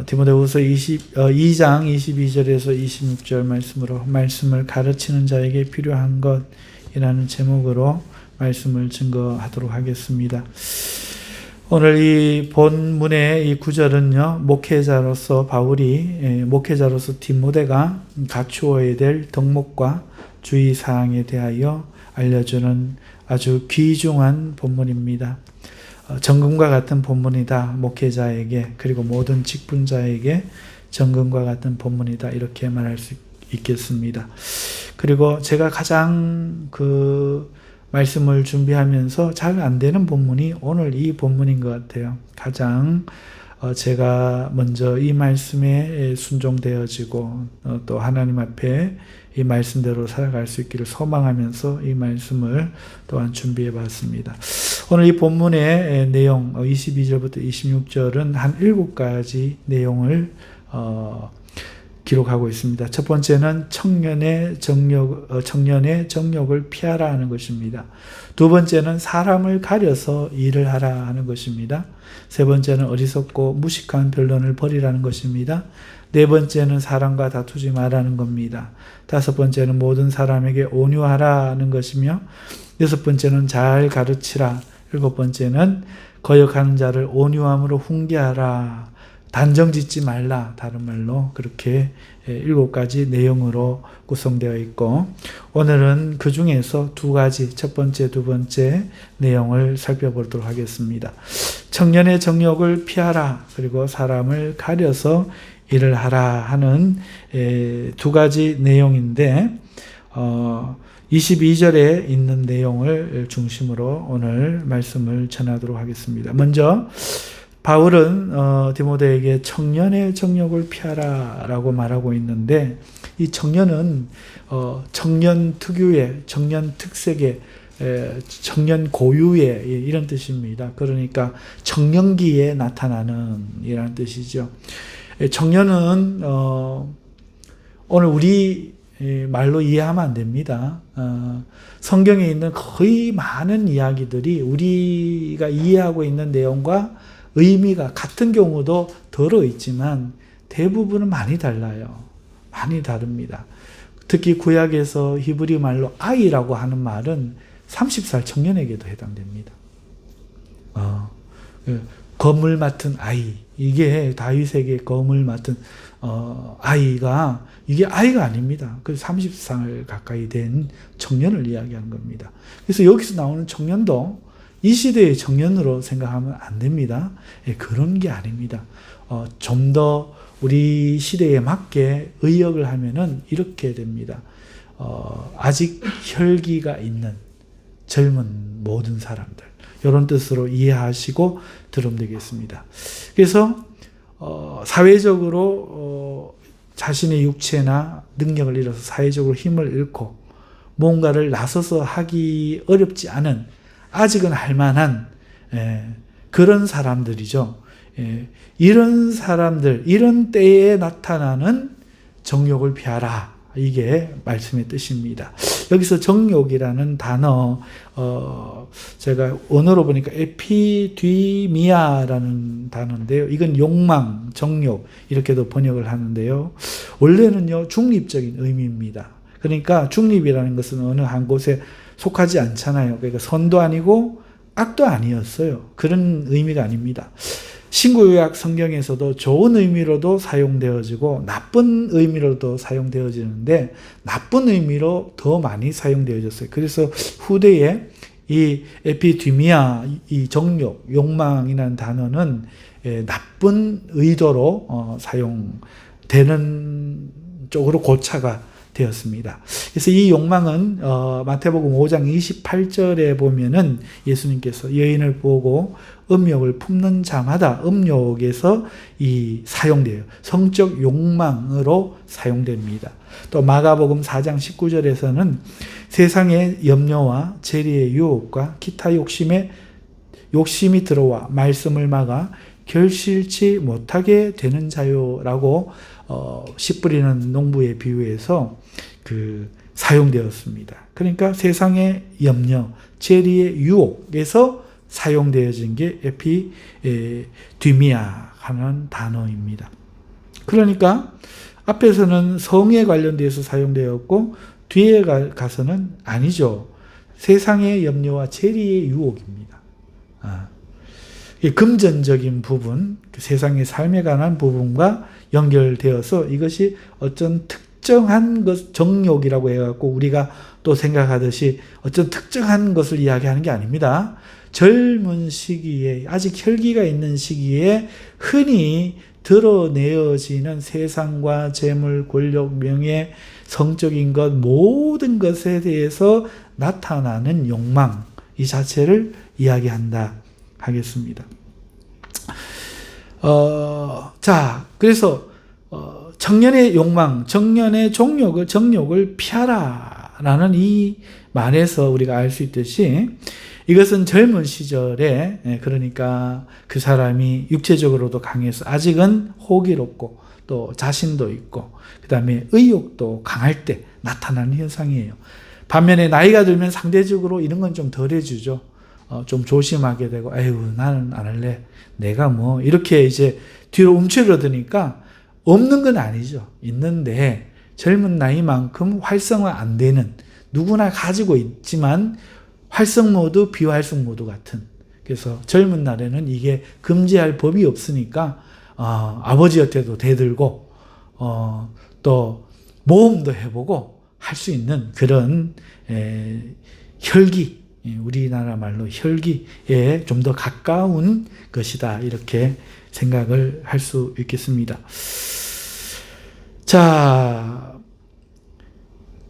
디모데후서 2장 22절에서 26절 말씀으로 말씀을 가르치는 자에게 필요한 것이라는 제목으로 말씀을 증거하도록 하겠습니다. 오늘 이 본문의 이 구절은요, 목회자로서 디모데가 갖추어야 될 덕목과 주의사항에 대하여 알려주는 아주 귀중한 본문입니다. 정금과 같은 본문이다. 목회자에게, 그리고 모든 직분자에게 정금과 같은 본문이다. 이렇게 말할 수 있겠습니다. 그리고 제가 가장 말씀을 준비하면서 잘 안 되는 본문이 오늘 이 본문인 것 같아요. 가장 제가 먼저 이 말씀에 순종되어지고 또 하나님 앞에 이 말씀대로 살아갈 수 있기를 소망하면서 이 말씀을 또한 준비해 봤습니다. 오늘 이 본문의 내용 22절부터 26절은 한 7가지 내용을 기록하고 있습니다. 첫 번째는 청년의 정욕을 피하라 하는 것입니다. 두 번째는 사람을 가려서 일을 하라 하는 것입니다. 세 번째는 어리석고 무식한 변론을 버리라는 것입니다. 네 번째는 사람과 다투지 말라는 겁니다. 다섯 번째는 모든 사람에게 온유하라는 것이며, 여섯 번째는 잘 가르치라. 일곱 번째는 거역하는 자를 온유함으로 훈계하라. 단정짓지 말라. 다른 말로 그렇게 7가지 내용으로 구성되어 있고, 오늘은 그 중에서 2가지, 첫 번째, 두 번째 내용을 살펴보도록 하겠습니다. 청년의 정욕을 피하라. 그리고 사람을 가려서 일을 하라 하는 2가지 내용인데, 22절에 있는 내용을 중심으로 오늘 말씀을 전하도록 하겠습니다. 먼저 바울은 디모데에게 청년의 정욕을 피하라 라고 말하고 있는데, 이 청년은 청년 특유의, 청년 특색의, 청년 고유의 이런 뜻입니다. 그러니까 청년기에 나타나는 이라는 뜻이죠. 청년은 오늘 우리 말로 이해하면 안 됩니다. 성경에 있는 거의 많은 이야기들이 우리가 이해하고 있는 내용과 의미가 같은 경우도 들어있지만 대부분은 많이 달라요. 많이 다릅니다. 특히 구약에서 히브리 말로 아이라고 하는 말은 30살 청년에게도 해당됩니다. 검을 맡은 아이, 이게 다윗에게 검을 맡은 아이가, 이게 아이가 아닙니다. 그 30살 가까이 된 청년을 이야기하는 겁니다. 그래서 여기서 나오는 청년도 이 시대의 청년으로 생각하면 안 됩니다. 그런 게 아닙니다. 좀 더 우리 시대에 맞게 의역을 하면은 이렇게 됩니다. 아직 혈기가 있는 젊은 모든 사람들, 이런 뜻으로 이해하시고 들으면 되겠습니다. 그래서 사회적으로 자신의 육체나 능력을 잃어서 사회적으로 힘을 잃고 뭔가를 나서서 하기 어렵지 않은, 아직은 할만한 그런 사람들이죠. 이런 사람들, 이런 때에 나타나는 정욕을 피하라. 이게 말씀의 뜻입니다. 여기서 정욕이라는 단어, 제가 원어로 보니까 에피디미아라는 단어인데요. 이건 욕망, 정욕 이렇게도 번역을 하는데요. 원래는요, 중립적인 의미입니다. 그러니까 중립이라는 것은 어느 한 곳에 속하지 않잖아요. 그러니까 선도 아니고 악도 아니었어요. 그런 의미가 아닙니다. 신구약 성경에서도 좋은 의미로도 사용되어지고 나쁜 의미로도 사용되어지는데, 나쁜 의미로 더 많이 사용되어졌어요. 그래서 후대에 이 에피디미아, 이 정욕, 욕망이라는 단어는 나쁜 의도로 사용되는 쪽으로 고차가 되었습니다. 그래서 이 욕망은 마태복음 5장 28절에 보면은 예수님께서 여인을 보고 음욕을 품는 자마다, 음욕에서 사용돼요. 성적 욕망으로 사용됩니다. 또 마가복음 4장 19절에서는 세상의 염려와 재리의 유혹과 기타 욕심이 들어와 말씀을 막아 결실치 못하게 되는 자요라고 씨 뿌리는 농부에 비유해서 사용되었습니다. 그러니까 세상의 염려, 재리의 유혹에서 사용되어진 게 에피디미아가 하는 단어입니다. 그러니까 앞에서는 성에 관련돼서 사용되었고 뒤에 가서는 아니죠. 세상의 염려와 재리의 유혹입니다. 금전적인 부분, 세상의 삶에 관한 부분과 연결되어서 이것이 어떤 특정한 것, 정욕이라고 해갖고 우리가 또 생각하듯이 어떤 특정한 것을 이야기하는 게 아닙니다. 젊은 시기에, 아직 혈기가 있는 시기에 흔히 드러내어지는 세상과 재물, 권력, 명예, 성적인 것, 모든 것에 대해서 나타나는 욕망, 이 자체를 이야기한다 하겠습니다. 자, 그래서 청년의 욕망, 청년의 정욕을 피하라라는 이 말에서 우리가 알 수 있듯이 이것은 젊은 시절에, 그러니까 그 사람이 육체적으로도 강해서 아직은 호기롭고 또 자신도 있고 그 다음에 의욕도 강할 때 나타나는 현상이에요. 반면에 나이가 들면 상대적으로 이런 건 좀 덜해지죠. 좀 조심하게 되고, 아이고, 나는 안 할래. 내가 뭐, 이렇게 이제 뒤로 움츠러드니까 없는 건 아니죠. 있는데 젊은 나이만큼 활성화 안 되는, 누구나 가지고 있지만 활성 모드, 비활성 모드 같은. 그래서 젊은 날에는 이게 금지할 법이 없으니까 아버지한테도 대들고 또 모험도 해보고 할 수 있는 그런 혈기, 우리나라 말로 혈기에 좀 더 가까운 것이다, 이렇게 생각을 할 수 있겠습니다. 자,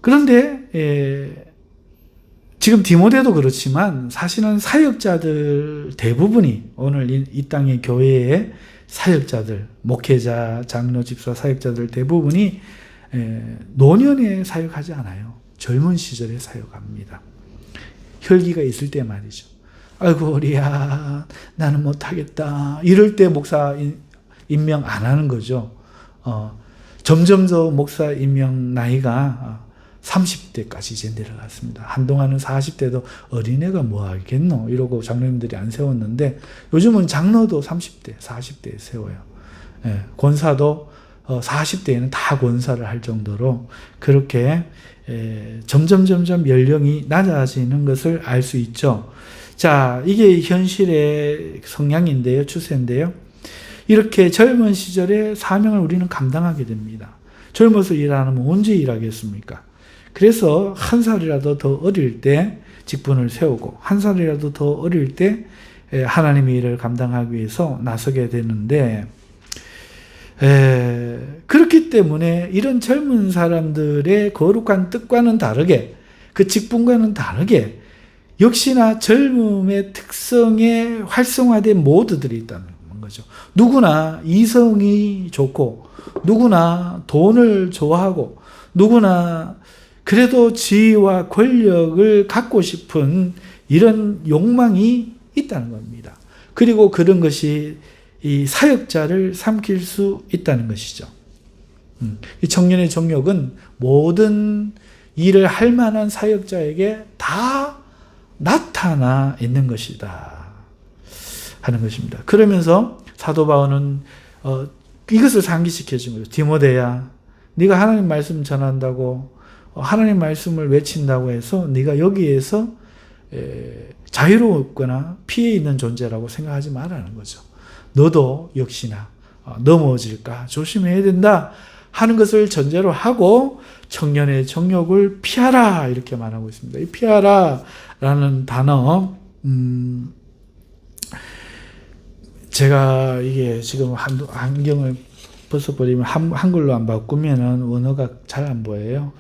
그런데 지금 디모데도 그렇지만 사실은 사역자들 대부분이, 오늘 이 땅의 교회의 사역자들, 목회자, 장로, 집사 사역자들 대부분이 노년에 사역하지 않아요. 젊은 시절에 사역합니다. 혈기가 있을 때 말이죠. 아이고 우리야, 나는 못하겠다, 이럴 때 목사 임명 안 하는 거죠. 점점 더 목사 임명 나이가 30대까지 이제 내려갔습니다. 한동안은 40대도 어린애가 뭐 하겠노 이러고 장로님들이 안 세웠는데 요즘은 장로도 30대, 40대에 세워요. 권사도 40대에는 다 권사를 할 정도로 그렇게 점점 연령이 낮아지는 것을 알 수 있죠. 자, 이게 현실의 성향인데요, 추세인데요. 이렇게 젊은 시절에 사명을 우리는 감당하게 됩니다. 젊어서 일 안 하면 언제 일하겠습니까? 그래서 한 살이라도 더 어릴 때 직분을 세우고 한 살이라도 더 어릴 때 하나님의 일을 감당하기 위해서 나서게 되는데, 그렇기 때문에 이런 젊은 사람들의 거룩한 뜻과는 다르게, 그 직분과는 다르게 역시나 젊음의 특성에 활성화된 모드들이 있다는 거죠. 누구나 이성이 좋고 누구나 돈을 좋아하고 누구나 그래도 지위와 권력을 갖고 싶은 이런 욕망이 있다는 겁니다. 그리고 그런 것이 이 사역자를 삼킬 수 있다는 것이죠. 이 청년의 정욕은 모든 일을 할 만한 사역자에게 다 나타나 있는 것이다 하는 것입니다. 그러면서 사도 바울은 이것을 상기시켜 준 거죠. 디모데야, 네가 하나님 말씀 전한다고, 하나님 말씀을 외친다고 해서 네가 여기에서 자유롭거나 피해 있는 존재라고 생각하지 말라는 거죠. 너도 역시나 넘어질까 조심해야 된다 하는 것을 전제로 하고 청년의 정욕을 피하라, 이렇게 말하고 있습니다. 이 피하라라는 단어, 제가 이게 지금 안경을 벗어버리면 한글로 안 바꾸면은 원어가 잘 안 보여요.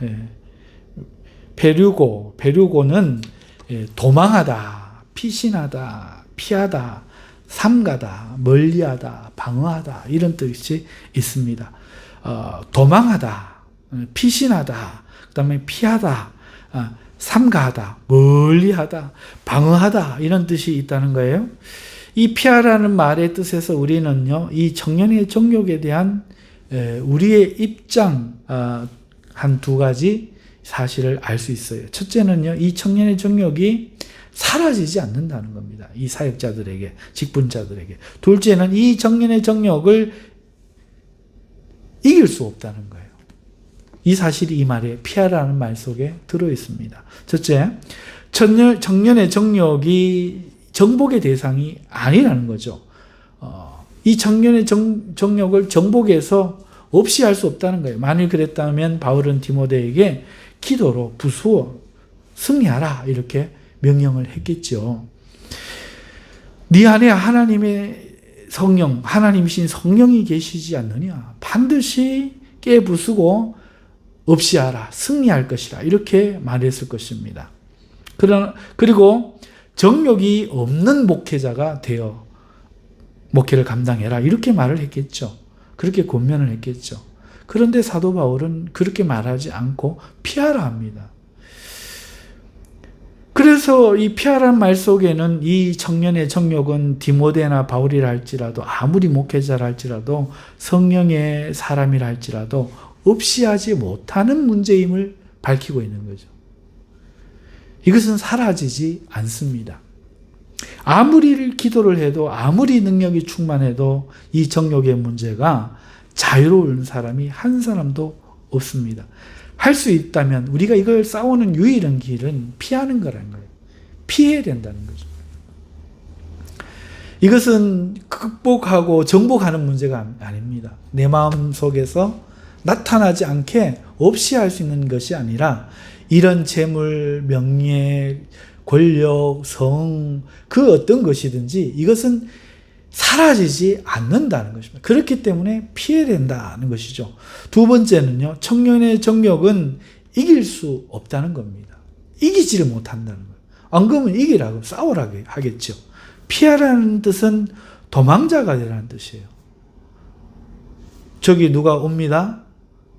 배류고는 도망하다, 피신하다, 피하다, 삼가다, 멀리하다, 방어하다, 이런 뜻이 있습니다. 도망하다, 피신하다, 그 다음에 피하다, 삼가하다, 멀리하다, 방어하다, 이런 뜻이 있다는 거예요. 이 피하라는 말의 뜻에서 우리는요, 이 청년의 정욕에 대한 우리의 입장, 한 두 가지 사실을 알 수 있어요. 첫째는요, 이 청년의 정욕이 사라지지 않는다는 겁니다. 이 사역자들에게, 직분자들에게. 둘째는 이 정년의 정욕을 이길 수 없다는 거예요. 이 사실이 이 말에 피하라는 말 속에 들어있습니다. 첫째, 정년의 정욕이 정복의 대상이 아니라는 거죠. 이 정년의 정욕을 정복해서 없이 할 수 없다는 거예요. 만일 그랬다면 바울은 디모데에게 기도로 부수어 승리하라 이렇게 명령을 했겠죠. 네 안에 하나님의 성령, 하나님이신 성령이 계시지 않느냐. 반드시 깨부수고 없이 하라. 승리할 것이라. 이렇게 말했을 것입니다. 그리고 정욕이 없는 목회자가 되어 목회를 감당해라. 이렇게 말을 했겠죠. 그렇게 권면을 했겠죠. 그런데 사도 바울은 그렇게 말하지 않고 피하라 합니다. 그래서 이 피하라는 말 속에는 이 청년의 정욕은 디모데나 바울이라 할지라도 아무리 목회자라 할지라도 성령의 사람이라 할지라도 없이 하지 못하는 문제임을 밝히고 있는 거죠. 이것은 사라지지 않습니다. 아무리 기도를 해도 아무리 능력이 충만해도 이 정욕의 문제가 자유로운 사람이 한 사람도 없습니다. 할 수 있다면 우리가 이걸 싸우는 유일한 길은 피하는 거라는 거예요. 피해야 된다는 거죠. 이것은 극복하고 정복하는 문제가 아닙니다. 내 마음 속에서 나타나지 않게 없이 할 수 있는 것이 아니라 이런 재물, 명예, 권력, 성, 그 어떤 것이든지 이것은 사라지지 않는다는 것입니다. 그렇기 때문에 피해야 된다는 것이죠. 두 번째는요, 청년의 정욕은 이길 수 없다는 겁니다. 이기지를 못한다는 거예요. 안 그러면 이기라고 싸우라고 하겠죠. 피하라는 뜻은 도망자가 되라는 뜻이에요. 저기 누가 옵니다.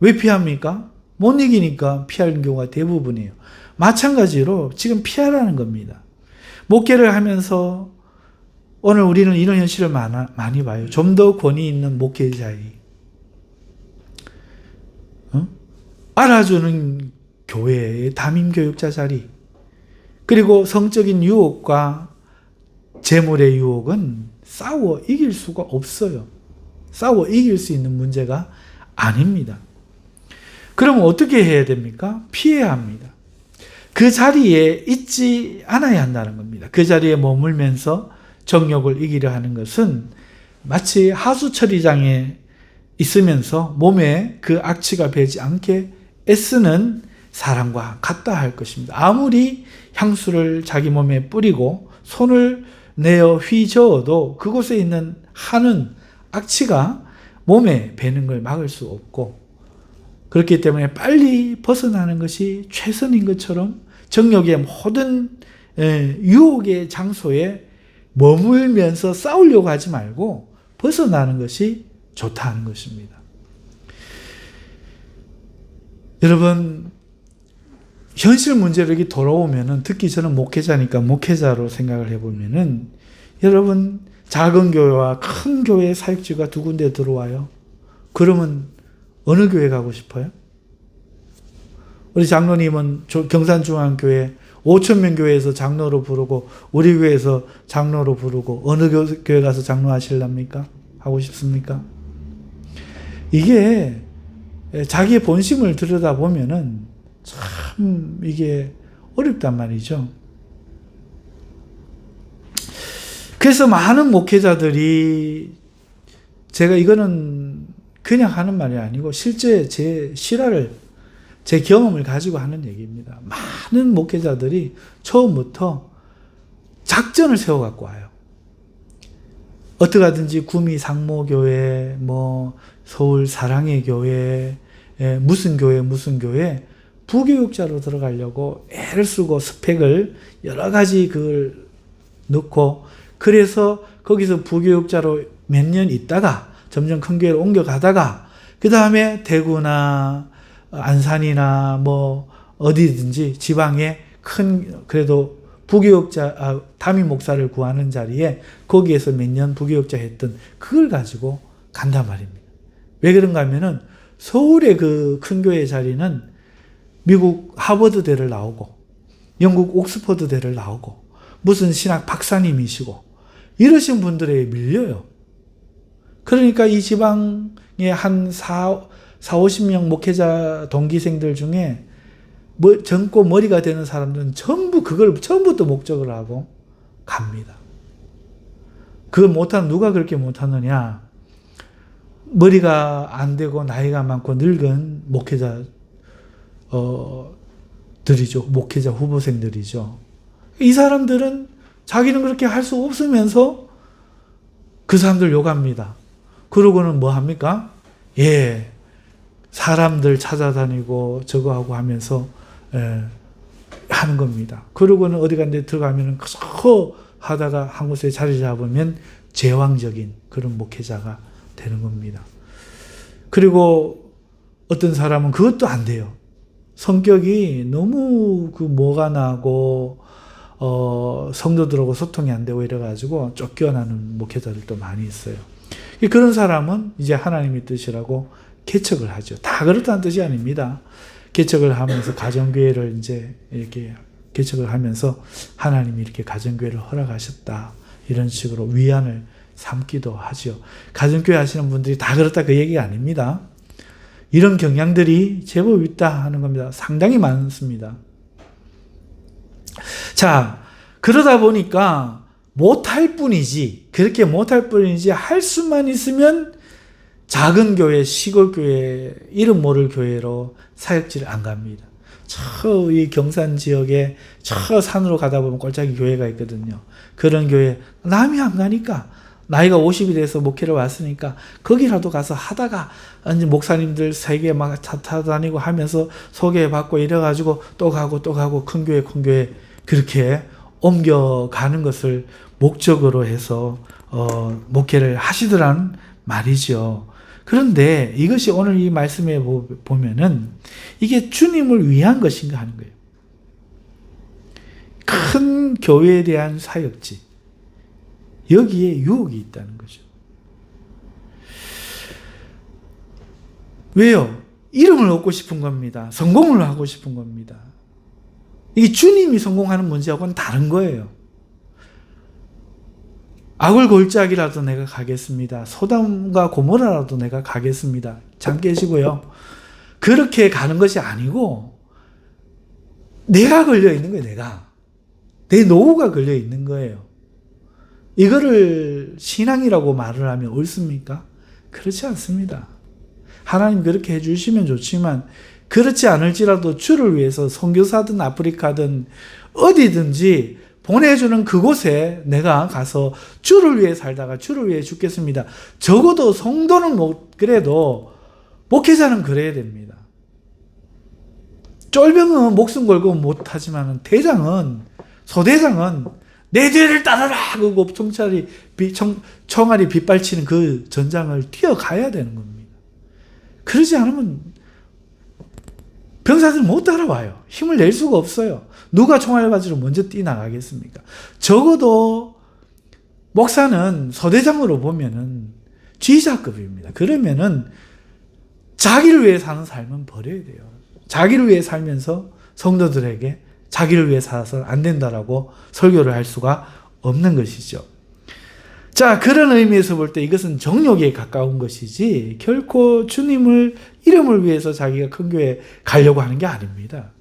왜 피합니까? 못 이기니까 피하는 경우가 대부분이에요. 마찬가지로 지금 피하라는 겁니다. 목회를 하면서 오늘 우리는 이런 현실을 많이 봐요. 좀 더 권위 있는 목회자의 알아주는 교회의 담임 교육자 자리, 그리고 성적인 유혹과 재물의 유혹은 싸워 이길 수가 없어요. 싸워 이길 수 있는 문제가 아닙니다. 그럼 어떻게 해야 됩니까? 피해야 합니다. 그 자리에 있지 않아야 한다는 겁니다. 그 자리에 머물면서 정욕을 이기려 하는 것은 마치 하수처리장에 있으면서 몸에 그 악취가 배지 않게 애쓰는 사람과 같다 할 것입니다. 아무리 향수를 자기 몸에 뿌리고 손을 내어 휘저어도 그곳에 있는 한은 악취가 몸에 배는 걸 막을 수 없고, 그렇기 때문에 빨리 벗어나는 것이 최선인 것처럼 정욕의 모든 유혹의 장소에 머물면서 싸우려고 하지 말고 벗어나는 것이 좋다는 것입니다. 여러분, 현실 문제로 이렇게 돌아오면은, 특히 저는 목회자니까 목회자로 생각을 해보면은, 여러분, 작은 교회와 큰 교회 사역지가 두 군데 들어와요. 그러면 어느 교회 가고 싶어요? 우리 장로님은 경산중앙교회 5,000명 교회에서 장로로 부르고 우리 교회에서 장로로 부르고 어느 교회 가서 장로 하실랍니까? 하고 싶습니까? 이게 자기의 본심을 들여다보면은 참 이게 어렵단 말이죠. 그래서 많은 목회자들이, 제가 이거는 그냥 하는 말이 아니고 실제 제 실화를, 제 경험을 가지고 하는 얘기입니다. 많은 목회자들이 처음부터 작전을 세워갖고 와요. 어떻게 하든지 구미 상모교회, 서울 사랑의 교회, 무슨 교회, 부교육자로 들어가려고 애를 쓰고 스펙을 여러 가지 그걸 넣고, 그래서 거기서 부교육자로 몇 년 있다가 점점 큰 교회로 옮겨가다가 그 다음에 대구나 안산이나 어디든지 지방에 큰 그래도 부교육자 담임 목사를 구하는 자리에 거기에서 몇 년 부교육자 했던 그걸 가지고 간단 말입니다. 왜 그런가 하면은 서울의 그 큰 교회 자리는 미국 하버드대를 나오고 영국 옥스퍼드대를 나오고 무슨 신학 박사님이시고 이러신 분들에 밀려요. 그러니까 이 지방의 한 50명 목회자 동기생들 중에 젊고 머리가 되는 사람들은 전부 그걸 처음부터 목적을 하고 갑니다. 그걸 못하는, 누가 그렇게 못하느냐? 머리가 안 되고 나이가 많고 늙은 목회자 들이죠. 목회자 후보생들이죠. 이 사람들은 자기는 그렇게 할 수 없으면서 그 사람들 욕합니다. 그러고는 뭐 합니까? 예, 사람들 찾아다니고 저거 하고 하면서 하는 겁니다. 그러고는 어디 간 데 들어가면은 하다가 한 곳에 자리 잡으면 제왕적인 그런 목회자가 되는 겁니다. 그리고 어떤 사람은 그것도 안 돼요. 성격이 너무 뭐가 나고 성도들하고 소통이 안 되고 이래가지고 쫓겨나는 목회자들도 많이 있어요. 그런 사람은 이제 하나님의 뜻이라고 개척을 하죠. 다 그렇다는 뜻이 아닙니다. 개척을 하면서 가정교회를 이제 이렇게 개척을 하면서 하나님이 이렇게 가정교회를 허락하셨다, 이런 식으로 위안을 삼기도 하죠. 가정교회 하시는 분들이 다 그렇다 그 얘기가 아닙니다. 이런 경향들이 제법 있다 하는 겁니다. 상당히 많습니다. 자, 그러다 보니까 못할 뿐이지, 그렇게 못할 뿐이지 할 수만 있으면 작은 교회, 시골 교회, 이름 모를 교회로 사역지를 안 갑니다. 이 경산 지역에 저 산으로 가다 보면 골짜기 교회가 있거든요. 그런 교회 남이 안 가니까, 나이가 50이 돼서 목회를 왔으니까 거기라도 가서 하다가 이제 목사님들 세계 막 차 타고 다니고 하면서 소개받고 이래가지고 또 가고 큰 교회 그렇게 옮겨가는 것을 목적으로 해서 목회를 하시더란 말이죠. 그런데 이것이 오늘 이 말씀에 보면은 이게 주님을 위한 것인가 하는 거예요. 큰 교회에 대한 사역지, 여기에 유혹이 있다는 거죠. 왜요? 이름을 얻고 싶은 겁니다. 성공을 하고 싶은 겁니다. 이게 주님이 성공하는 문제하고는 다른 거예요. 악을 골짜기라도 내가 가겠습니다. 소돔과 고모라라도 내가 가겠습니다. 잠 깨시고요. 그렇게 가는 것이 아니고 내가 걸려 있는 거예요. 내 노후가 걸려 있는 거예요. 이거를 신앙이라고 말을 하면 옳습니까? 그렇지 않습니다. 하나님 그렇게 해주시면 좋지만 그렇지 않을지라도 주를 위해서 선교사든 아프리카든 어디든지 보내주는 그곳에 내가 가서 주를 위해 살다가 주를 위해 죽겠습니다. 적어도 성도는 못 그래도 목회자는 그래야 됩니다. 쫄병은 목숨 걸고 못하지만 대장은, 소대장은 내 뒤를 따르라 그러고 총알이 빗발치는 그 전장을 뛰어가야 되는 겁니다. 그러지 않으면 병사들 못 따라와요. 힘을 낼 수가 없어요. 누가 총알 가지고 먼저 뛰어나가겠습니까? 적어도 목사는 소대장으로 보면은 지휘자급입니다. 그러면은 자기를 위해 사는 삶은 버려야 돼요. 자기를 위해 살면서 성도들에게 자기를 위해 살아서 안 된다라고 설교를 할 수가 없는 것이죠. 자, 그런 의미에서 볼 때 이것은 정욕에 가까운 것이지 결코 주님을 이름을 위해서 자기가 큰 교회에 가려고 하는 게 아닙니다.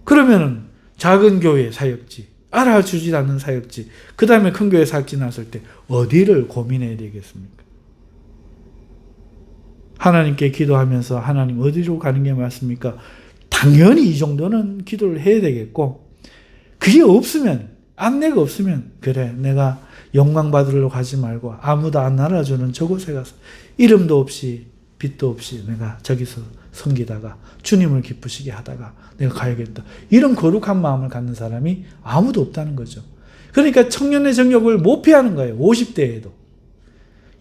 그러면은 작은 교회 사역지, 알아주지 않는 사역지, 그 다음에 큰 교회 사역지 나설 때 어디를 고민해야 되겠습니까? 하나님께 기도하면서 하나님 어디로 가는 게 맞습니까? 당연히 이 정도는 기도를 해야 되겠고, 그게 없으면, 안내가 없으면, 그래, 내가 영광 받으러 가지 말고 아무도 안 알아주는 저곳에 가서 이름도 없이 빛도 없이 내가 저기서 섬기다가 주님을 기쁘시게 하다가 내가 가야겠다. 이런 거룩한 마음을 갖는 사람이 아무도 없다는 거죠. 그러니까 청년의 정욕을 못 피하는 거예요. 50대에도.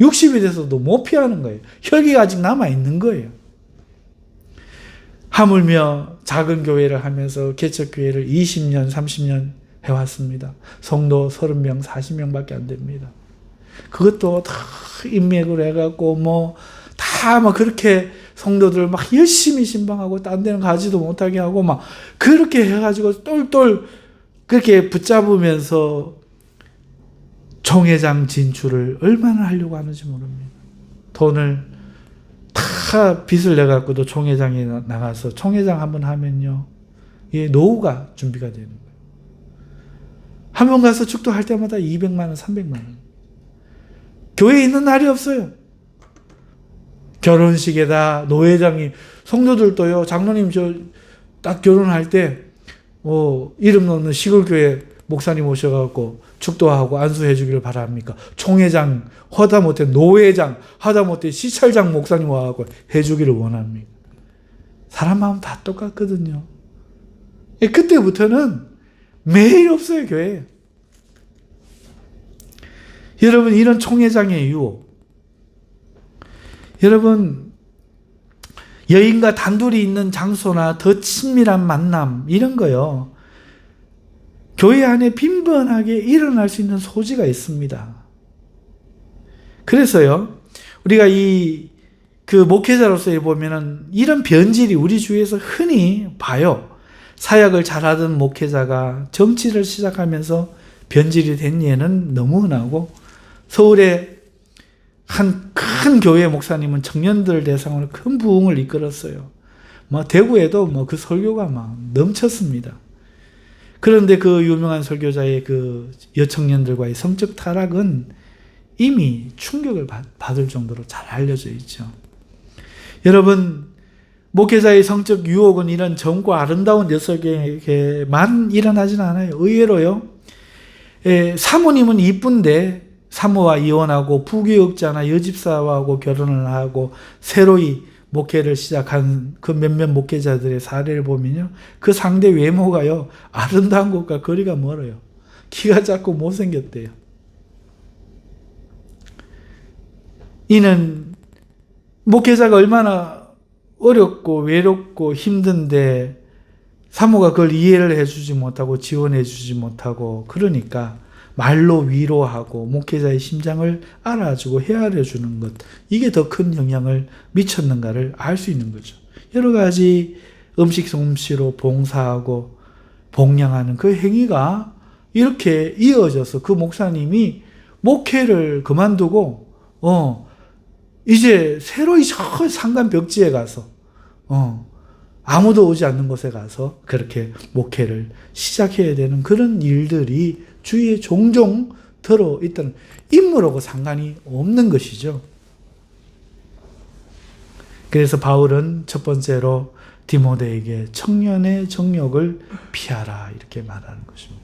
60이 돼서도 못 피하는 거예요. 혈기가 아직 남아있는 거예요. 하물며 작은 교회를 하면서 개척교회를 20년, 30년 해왔습니다. 성도 30명, 40명밖에 안 됩니다. 그것도 다 인맥으로 해갖고 다 그렇게 성도들 막 열심히 신방하고 딴 데는 가지도 못하게 하고 막 그렇게 해가지고 똘똘 그렇게 붙잡으면서 총회장 진출을 얼마나 하려고 하는지 모릅니다. 돈을 다 빚을 내갖고도 총회장에 나가서 총회장 한번 하면요, 이 노후가 준비가 되는 거예요. 한 번 가서 축도할 때마다 200만 원, 300만 원. 교회에 있는 날이 없어요. 결혼식에다 노회장이, 성도들도요, 장로님 저 딱 결혼할 때 이름 넣는 시골교회 목사님 오셔갖고 축도하고 안수해 주기를 바랍니까? 총회장, 하다못해 노회장, 하다못해 시찰장 목사님 와갖고 해주기를 원합니다. 사람 마음 다 똑같거든요. 그때부터는 매일 없어요, 교회에. 여러분, 이런 총회장의 유혹. 여러분, 여인과 단둘이 있는 장소나 더 친밀한 만남, 이런 거요, 교회 안에 빈번하게 일어날 수 있는 소지가 있습니다. 그래서요, 우리가 그 목회자로서 보면은 이런 변질이 우리 주위에서 흔히 봐요. 사역을 잘하던 목회자가 정치를 시작하면서 변질이 된 예는 너무 흔하고, 서울의 한 큰 교회 목사님은 청년들 대상으로 큰 부흥을 이끌었어요. 대구에도 그 설교가 막 넘쳤습니다. 그런데 그 유명한 설교자의 그 여청년들과의 성적 타락은 이미 충격을 받을 정도로 잘 알려져 있죠. 여러분, 목회자의 성적 유혹은 이런 젊고 아름다운 녀석에게만 일어나진 않아요. 의외로요, 사모님은 이쁜데 사모와 이혼하고 부교육자나 여집사하고 결혼을 하고 새로이 목회를 시작한 그 몇몇 목회자들의 사례를 보면요, 그 상대 외모가요, 아름다운 것과 거리가 멀어요. 키가 작고 못생겼대요. 이는 목회자가 얼마나 어렵고 외롭고 힘든데 사모가 그걸 이해를 해주지 못하고 지원해주지 못하고, 그러니까 말로 위로하고 목회자의 심장을 알아주고 헤아려주는 것, 이게 더 큰 영향을 미쳤는가를 알 수 있는 거죠. 여러 가지 음식 솜씨로 봉사하고 봉양하는 그 행위가 이렇게 이어져서 그 목사님이 목회를 그만두고 이제 새로이 저 산간 벽지에 가서 아무도 오지 않는 곳에 가서 그렇게 목회를 시작해야 되는 그런 일들이 주위에 종종 들어있다는, 인물하고 상관이 없는 것이죠. 그래서 바울은 첫 번째로 디모데에게 청년의 정욕을 피하라, 이렇게 말하는 것입니다.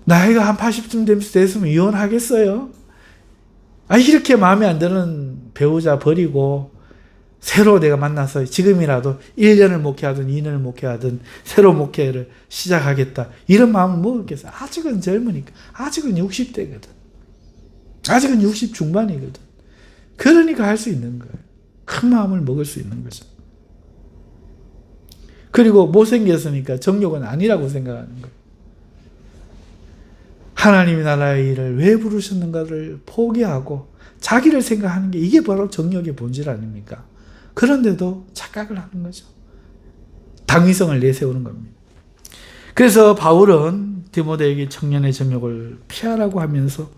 나이가 한 80쯤 됐으면 이혼하겠어요? 이렇게 마음에 안 드는 배우자 버리고 새로 내가 만나서 지금이라도 1년을 목회하든 2년을 목회하든 새로 목회를 시작하겠다, 이런 마음을 먹었겠어요? 아직은 젊으니까. 아직은 60대거든. 아직은 60 중반이거든. 그러니까 할 수 있는 거예요. 큰 마음을 먹을 수 있는 거죠. 그리고 못생겼으니까 정욕은 아니라고 생각하는 거예요. 하나님이 나라의 일을 왜 부르셨는가를 포기하고 자기를 생각하는 게, 이게 바로 정욕의 본질 아닙니까? 그런데도 착각을 하는 거죠. 당위성을 내세우는 겁니다. 그래서 바울은 디모데에게 청년의 정욕을 피하라고 하면서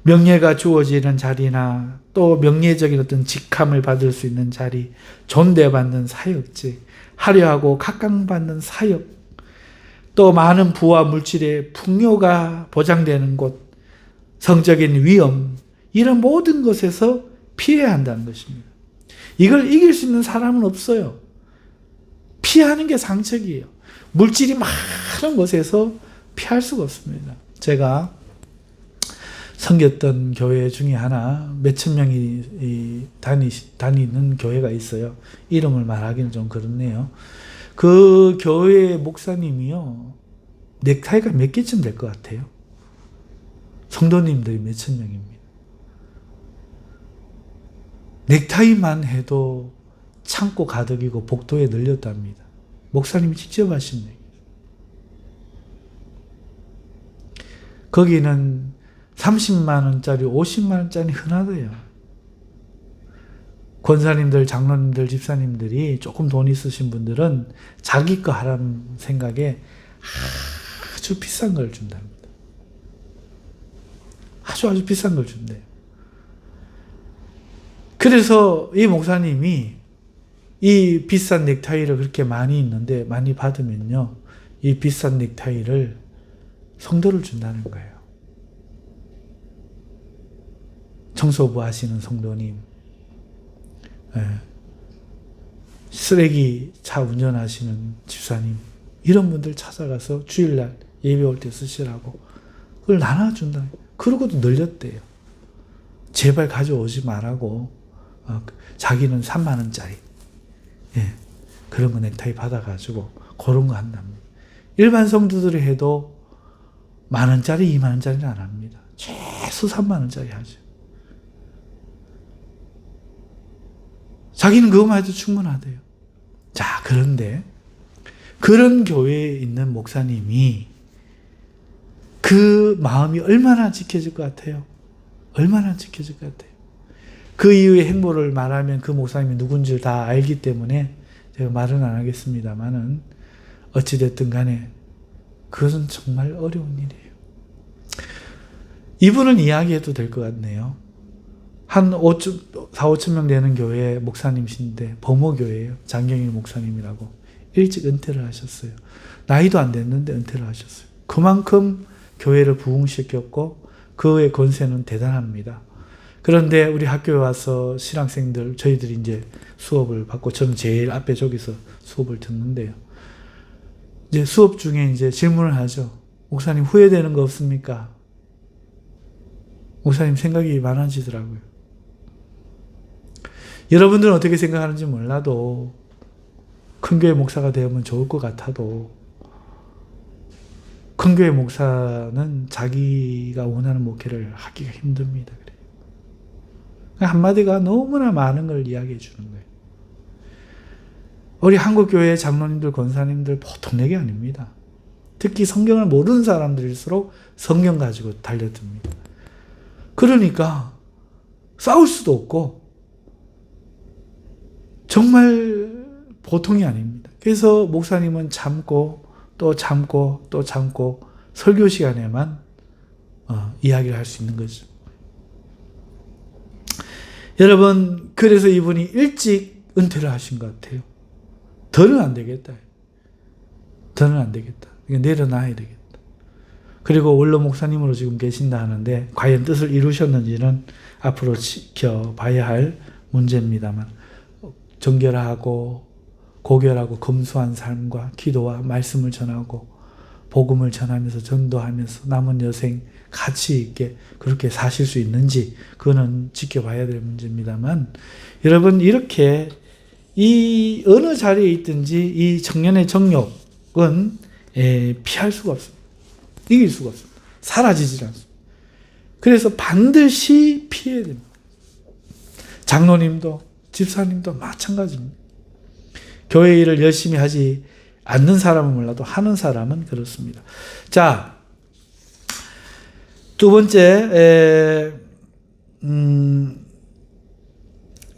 명예가 주어지는 자리나 또 명예적인 어떤 직함을 받을 수 있는 자리, 존대받는 사역지, 화려하고 각광받는 사역, 또 많은 부와 물질의 풍요가 보장되는 곳, 성적인 위엄, 이런 모든 것에서 피해야 한다는 것입니다. 이걸 이길 수 있는 사람은 없어요. 피하는 게 상책이에요. 물질이 많은 곳에서 피할 수가 없습니다. 제가 섬겼던 교회 중에 하나, 몇천 명이 다니는 교회가 있어요. 이름을 말하기는 좀 그렇네요. 그 교회 목사님이요, 넥타이가 몇 개쯤 될 것 같아요? 성도님들이 몇천 명입니다. 넥타이만 해도 창고 가득이고 복도에 널렸답니다. 목사님이 직접 하신 얘기예요. 거기는 30만 원짜리, 50만 원짜리 흔하대요. 권사님들, 장로님들, 집사님들이 조금 돈 있으신 분들은 자기 거 하라는 생각에 아주 비싼 걸 준답니다. 아주 비싼 걸 준대요. 그래서 이 목사님이 이 비싼 넥타이를 그렇게 많이 있는데 많이 받으면요, 이 비싼 넥타이를 성도를 준다는 거예요. 청소부 하시는 성도님, 쓰레기 차 운전하시는 집사님, 이런 분들 찾아가서 주일날 예배 올 때 쓰시라고 그걸 나눠준다. 그러고도 늘렸대요. 제발 가져오지 말라고. 자기는 3만 원짜리 그런 거 넥타이 받아가지고 그런 거 한답니다. 일반 성도들이 해도 1만 원짜리, 2만 원짜리는 안 합니다. 최소 3만 원짜리 하죠. 자기는 그것만 해도 충분하대요. 자, 그런데 그런 교회에 있는 목사님이 그 마음이 얼마나 지켜질 것 같아요? 얼마나 지켜질 것 같아요? 그 이후의 행보를 말하면 그 목사님이 누군지를 다 알기 때문에 제가 말은 안 하겠습니다만은 어찌됐든 간에 그것은 정말 어려운 일이에요. 이분은 이야기해도 될 것 같네요. 한 4,5천 명 되는 교회 목사님이신데 범호교회예요. 장경일 목사님이라고. 일찍 은퇴를 하셨어요. 나이도 안 됐는데 은퇴를 하셨어요. 그만큼 교회를 부흥시켰고 그의 권세는 대단합니다. 그런데 우리 학교에 와서 신학생들, 저희들이 이제 수업을 받고 저는 제일 앞에 저기서 수업을 듣는데요. 이제 수업 중에 이제 질문을 하죠. 목사님 후회되는 거 없습니까? 목사님 생각이 많아지더라고요. 여러분들은 어떻게 생각하는지 몰라도 큰 교회 목사가 되면 좋을 것 같아도 큰 교회 목사는 자기가 원하는 목회를 하기가 힘듭니다. 그래요. 한마디가 너무나 많은 걸 이야기해 주는 거예요. 우리 한국교회 장로님들, 권사님들 보통 얘기 아닙니다. 특히 성경을 모르는 사람들일수록 성경 가지고 달려듭니다. 그러니까 싸울 수도 없고 정말 보통이 아닙니다. 그래서 목사님은 참고 또 참고 또 참고 설교 시간에만 이야기를 할 수 있는 거죠. 여러분, 그래서 이분이 일찍 은퇴를 하신 것 같아요. 더는 안 되겠다. 더는 안 되겠다. 내려놔야 되겠다. 그리고 원로 목사님으로 지금 계신다 하는데 과연 뜻을 이루셨는지는 앞으로 지켜봐야 할 문제입니다만, 정결하고 고결하고 검소한 삶과 기도와 말씀을 전하고 복음을 전하면서 전도하면서 남은 여생 가치 있게 그렇게 사실 수 있는지 그거는 지켜봐야 될 문제입니다만, 여러분, 이렇게 이 어느 자리에 있든지 이 청년의 정욕은 피할 수가 없습니다. 이길 수가 없습니다. 사라지질 않습니다. 그래서 반드시 피해야 됩니다. 장로님도 집사님도 마찬가지입니다. 교회 일을 열심히 하지 않는 사람은 몰라도 하는 사람은 그렇습니다. 자, 두 번째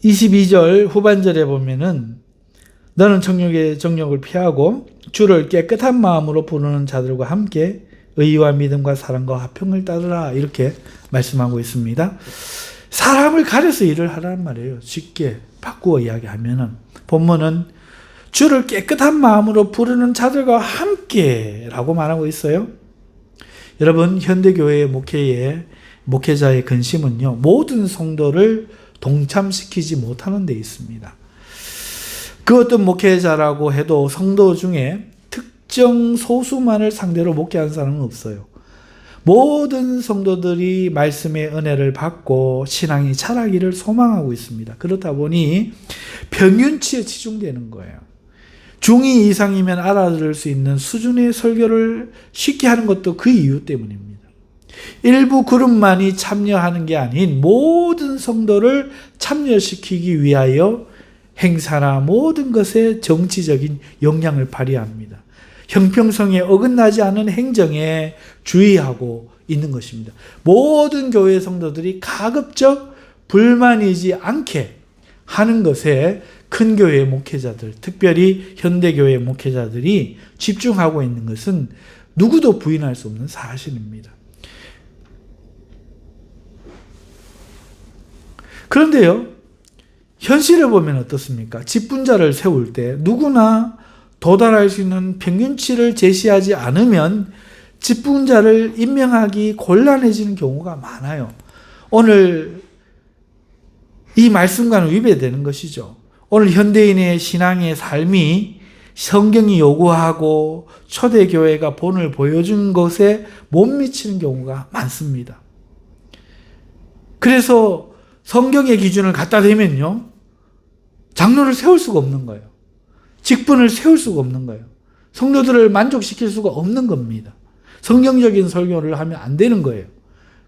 22절 후반절에 보면은 너는 정욕의 정욕을 피하고 주를 깨끗한 마음으로 부르는 자들과 함께 의와 믿음과 사랑과 화평을 따르라, 이렇게 말씀하고 있습니다. 사람을 가려서 일을 하라는 말이에요. 쉽게 바꾸어 이야기하면은 본문은 주를 깨끗한 마음으로 부르는 자들과 함께라고 말하고 있어요. 여러분, 현대교회의 목회자의 근심은요, 모든 성도를 동참시키지 못하는 데 있습니다. 그 어떤 목회자라고 해도 성도 중에 특정 소수만을 상대로 목회하는 사람은 없어요. 모든 성도들이 말씀의 은혜를 받고 신앙이 자라기를 소망하고 있습니다. 그렇다 보니 평균치에 치중되는 거예요. 중2 이상이면 알아들을 수 있는 수준의 설교를 쉽게 하는 것도 그 이유 때문입니다. 일부 그룹만이 참여하는 게 아닌 모든 성도를 참여시키기 위하여 행사나 모든 것에 정치적인 영향을 발휘합니다. 형평성에 어긋나지 않은 행정에 주의하고 있는 것입니다. 모든 교회 성도들이 가급적 불만이지 않게 하는 것에 큰 교회 목회자들, 특별히 현대교회 목회자들이 집중하고 있는 것은 누구도 부인할 수 없는 사실입니다. 그런데요, 현실을 보면 어떻습니까? 직분자를 세울 때 누구나 도달할 수 있는 평균치를 제시하지 않으면 직분자를 임명하기 곤란해지는 경우가 많아요. 오늘 이 말씀과는 위배되는 것이죠. 오늘 현대인의 신앙의 삶이 성경이 요구하고 초대교회가 본을 보여준 것에 못 미치는 경우가 많습니다. 그래서 성경의 기준을 갖다 대면요, 장로를 세울 수가 없는 거예요. 직분을 세울 수가 없는 거예요. 성도들을 만족시킬 수가 없는 겁니다. 성경적인 설교를 하면 안 되는 거예요.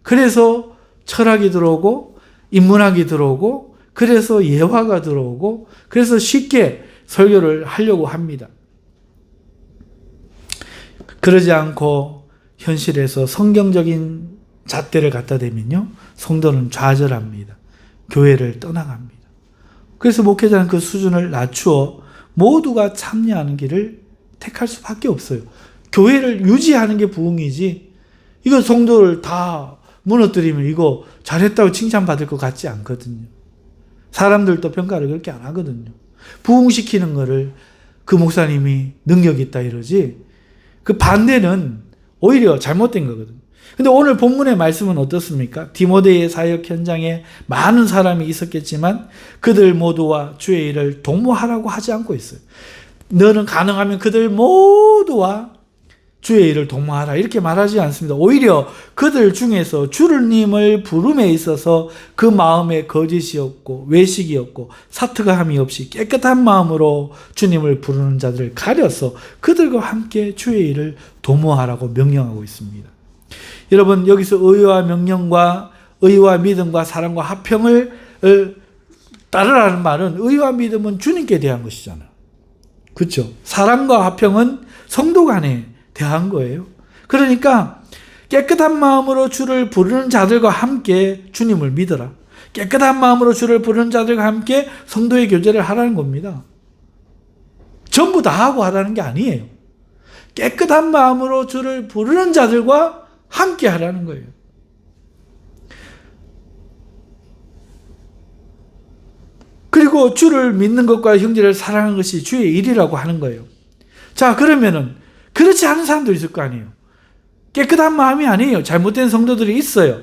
그래서 철학이 들어오고 인문학이 들어오고 그래서 예화가 들어오고 그래서 쉽게 설교를 하려고 합니다. 그러지 않고 현실에서 성경적인 잣대를 갖다 대면요, 성도는 좌절합니다. 교회를 떠나갑니다. 그래서 목회자는 그 수준을 낮추어 모두가 참여하는 길을 택할 수밖에 없어요. 교회를 유지하는 게 부흥이지, 이거 성도를 다 무너뜨리면 이거 잘했다고 칭찬받을 것 같지 않거든요. 사람들도 평가를 그렇게 안 하거든요. 부흥시키는 거를 그 목사님이 능력 있다 이러지, 그 반대는 오히려 잘못된 거거든요. 근데 오늘 본문의 말씀은 어떻습니까? 디모데의 사역 현장에 많은 사람이 있었겠지만 그들 모두와 주의 일을 동무하라고 하지 않고 있어요. 너는 가능하면 그들 모두와 주의 일을 동무하라 이렇게 말하지 않습니다. 오히려 그들 중에서 주님을 부름에 있어서 그 마음에 거짓이 없고 외식이 없고 사특함이 없이 깨끗한 마음으로 주님을 부르는 자들을 가려서 그들과 함께 주의 일을 도모하라고 명령하고 있습니다. 여러분, 여기서 의와 명령과 의와 믿음과 사랑과 화평을 따르라는 말은 의와 믿음은 주님께 대한 것이잖아요. 그렇죠? 사랑과 화평은 성도 간에 대한 거예요. 그러니까 깨끗한 마음으로 주를 부르는 자들과 함께 주님을 믿어라. 깨끗한 마음으로 주를 부르는 자들과 함께 성도의 교제를 하라는 겁니다. 전부 다 하고 하라는 게 아니에요. 깨끗한 마음으로 주를 부르는 자들과 함께 하라는 거예요. 그리고 주를 믿는 것과 형제를 사랑하는 것이 주의 일이라고 하는 거예요. 자, 그러면은 그렇지 않은 사람도 있을 거 아니에요. 깨끗한 마음이 아니에요. 잘못된 성도들이 있어요.